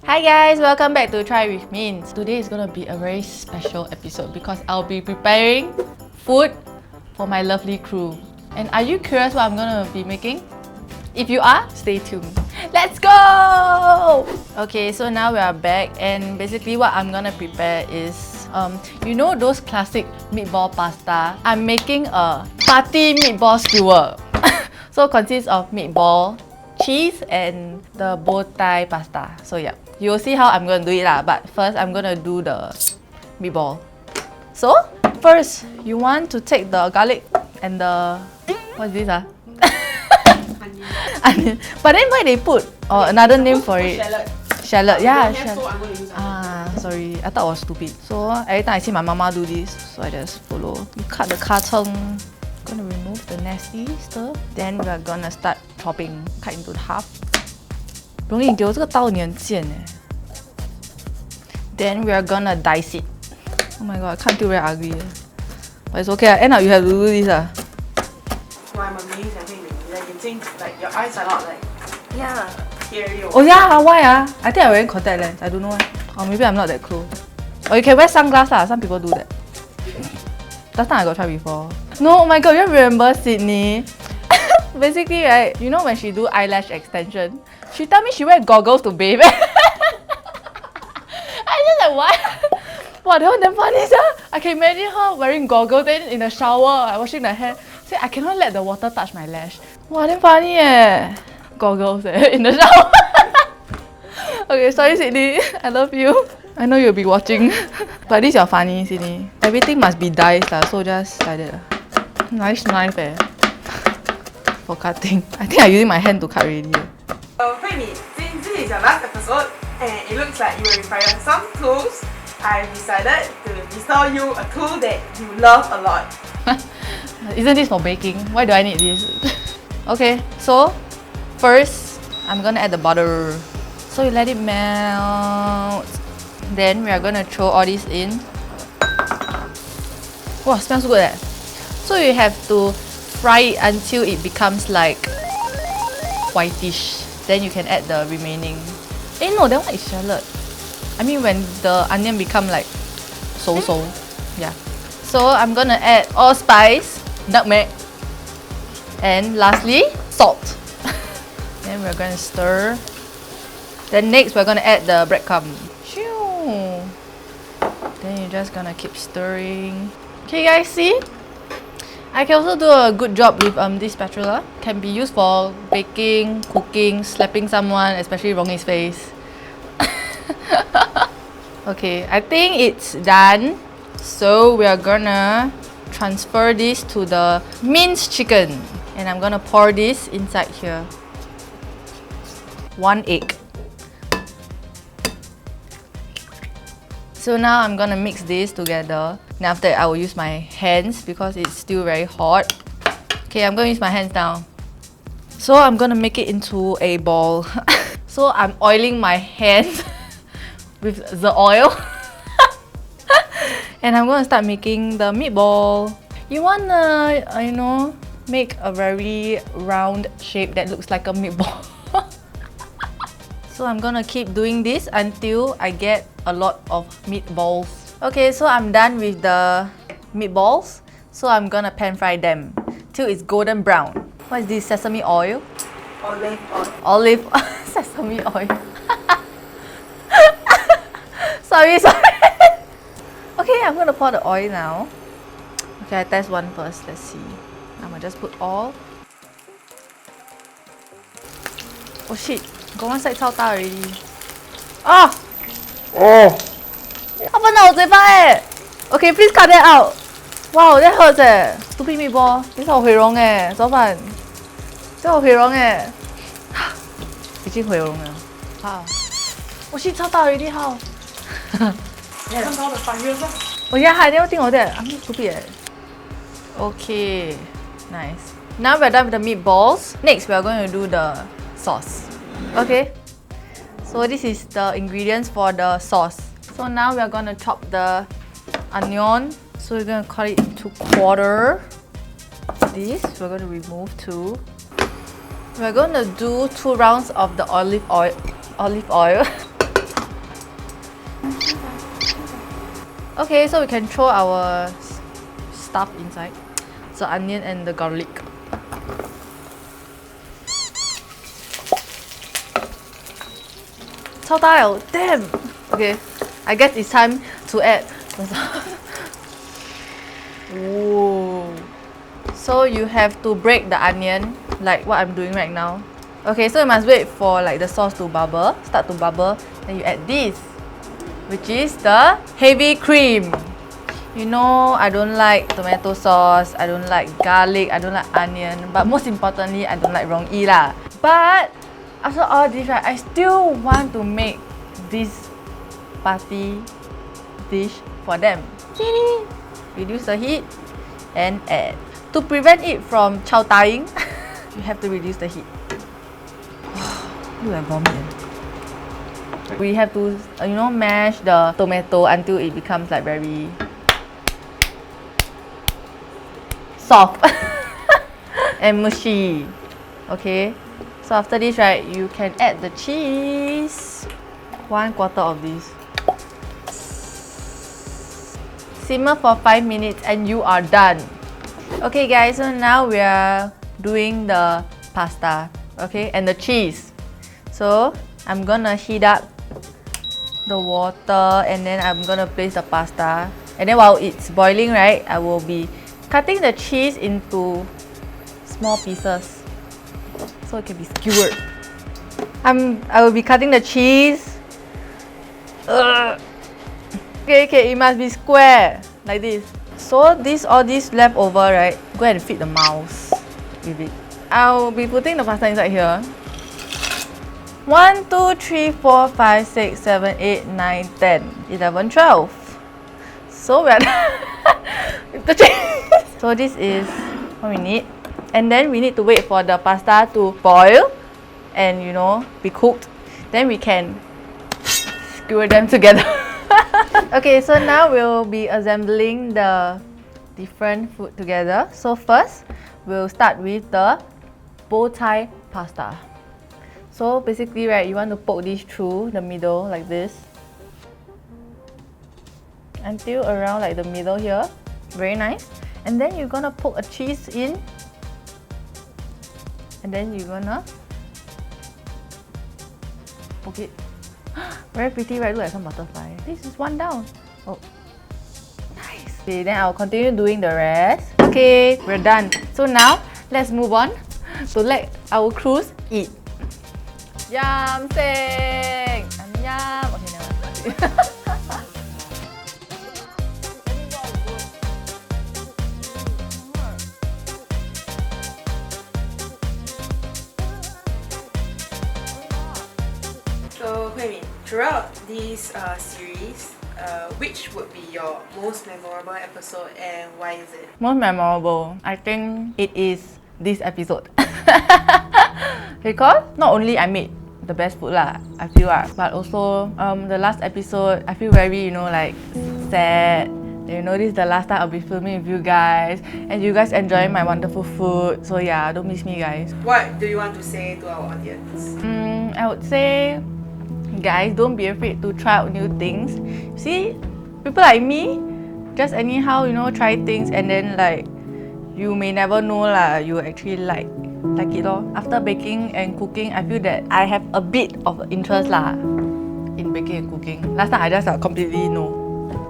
Hi guys, welcome back to Try with Min. Today is gonna be a very special episode because I'll be preparing food for my lovely crew. And are you curious what I'm gonna be making? If you are, stay tuned. Let's go! Okay, so now we are back and basically what I'm gonna prepare is you know those classic meatball pasta? I'm making a party meatball skewer. So it consists of meatball, cheese and the bow tie pasta. So yeah, you'll see how I'm gonna do it lah. But first I'm gonna do the meatball. So first you want to take the garlic and the what's this ah? Onion. But then why they put another name for it? Shallot. Yeah, shallot. Sorry, I thought it was stupid. So every time I see my mama do this, so I just follow. You cut the kacang. Gonna remove the nasty stuff. Then we're gonna start chopping, cut into half. 容易给我这个刀你很贱欸. Then we're gonna dice it. Oh my god, I can't do very ugly. But it's okay. End up you have to do this ah. Why I'm amazed, I think you think like your eyes are not like teary. Oh yeah, why ah? I think I'm wearing contact lens. I don't know why. Or maybe I'm not that close. Or you can wear sunglasses lah. Some people do that. Last time I got try before. No, oh my god, you remember Sydney? Basically, right, you know when she do eyelash extension, she tell me she wear goggles to bathe. I just like, what? Wow, that one damn funny, sir. I can imagine her wearing goggles then in the shower, washing the hair. Say, I cannot let the water touch my lash. Wow, damn funny eh. Goggles in the shower. Okay, sorry Sydney, I love you. I know you'll be watching. But this is funny, Sydney. Everything must be diced lah, so just like that. Nice knife eh. For cutting. I think I'm using my hand to cut already. Hui Min, since this is your last episode and it looks like you will require some tools, I decided to bestow you a tool that you love a lot. Isn't this for baking? Why do I need this? Okay, so first I'm gonna add the butter. So you let it melt. Then we are gonna throw all this in. Wow, smells good eh. So you have to fry it until it becomes like whitish. Then you can add the remaining. Eh no, that one is shallot. I mean when the onion become like so. Yeah. So I'm gonna add allspice, nutmeg, and lastly, salt. Then we're gonna stir. Then next we're gonna add the breadcrumb. Then you're just gonna keep stirring. Okay guys, see? I can also do a good job with this spatula. Can be used for baking, cooking, slapping someone, especially Rongy's face. Okay, I think it's done. So we are gonna transfer this to the minced chicken. And I'm gonna pour this inside here. 1 egg. So now I'm gonna mix this together. And after that, I will use my hands because it's still very hot. Okay, I'm gonna use my hands now. So I'm gonna make it into a ball. So I'm oiling my hands with the oil. And I'm gonna start making the meatball. You wanna, you know, make a very round shape that looks like a meatball. So I'm gonna keep doing this until I get a lot of meatballs. Okay, so I'm done with the meatballs. So I'm gonna pan fry them till it's golden brown. What is this? Sesame oil? Olive oil. Olive sesame oil. Sorry. Okay, I'm gonna pour the oil now. Okay, I test one first. Let's see. I'm gonna just put all. Oh shit, got one side 超大 already. Ah! Oh! 它喷到我嘴巴哎 Okay, please cut that out. Wow, that hurts 哎 Stupid meatball. 等一下我毁容哎，怎么办？这样我毁容哎。已经毁容了。好。我shit 超大 already how? 看到的反应了。Oh yeah, I never think of that. I'm not stupid eh. Okay, nice. Now we're done with the meatballs. Next, we're going to do the sauce. Okay. So this is the ingredients for the sauce. So now we're going to chop the onion. So we're going to cut it into quarter. This we're going to remove 2. We're going to do 2 rounds of the olive oil. Okay, so we can throw our stuff inside. The onion and the garlic. Damn! Okay, I guess it's time to add the sauce. Whoa. So you have to break the onion like what I'm doing right now. Okay, so you must wait for like the sauce to bubble, start to bubble, then you add this, which is the heavy cream. You know, I don't like tomato sauce, I don't like garlic, I don't like onion, but most importantly, I don't like byeeee lah. But after all this, right, I still want to make this party dish for them. Reduce the heat and add. To prevent it from chow tying, you have to reduce the heat. Look like vomit. We have to, you know, mash the tomato until it becomes like very soft and mushy. Okay, so after this, right, you can add the cheese. 1/4 of this. Simmer for 5 minutes and you are done. Okay guys, so now we are doing the pasta, okay, and the cheese. So I'm gonna heat up the water and then I'm gonna place the pasta. And then while it's boiling, right, I will be cutting the cheese into small pieces so it can be skewered. I will be cutting the cheese. Okay, it must be square like this. So all this leftover, right, go ahead and feed the mouse with it. I'll be putting the pasta inside here. 1, 2, 3, 4, 5, 6, 7, 8, 9, 10, 11, 12. So we're the cheese. So this is what we need. And then we need to wait for the pasta to boil and, you know, be cooked. Then we can skewer them together. Okay, so now we'll be assembling the different food together. So first, we'll start with the bow tie pasta. So basically, right, you want to poke this through the middle like this until around like the middle here. Very nice. And then you're gonna poke a cheese in, and then you're gonna poke it. Very pretty, right? Look like some butterfly. This is one down. Oh, nice. Okay, then I'll continue doing the rest. Okay, we're done. So now, let's move on to let our crews eat. Yum sing! Yum! Okay, never mind. So, Hui Min, throughout this series, which would be your most memorable episode and why is it? Most memorable, I think it is this episode. Because not only I made the best food lah, I feel but also the last episode, I feel very, you know, like sad. You know, this is the last time I'll be filming with you guys and you guys enjoying my wonderful food. So yeah, don't miss me, guys. What do you want to say to our audience? I would say, guys, don't be afraid to try out new things. See, people like me, just anyhow, you know, try things and then like, you may never know lah, you actually like it lor. After baking and cooking, I feel that I have a bit of interest lah in baking and cooking. Last time I just completely no.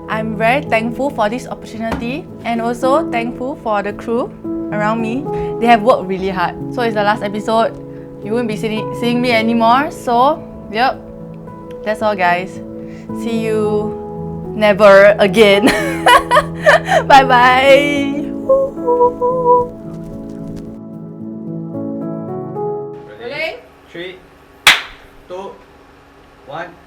I'm very thankful for this opportunity and also thankful for the crew around me. They have worked really hard. So it's the last episode. You won't be seeing me anymore. So, yep. That's all, guys. See you never again. Bye-bye. Ready? 3, 2, 1.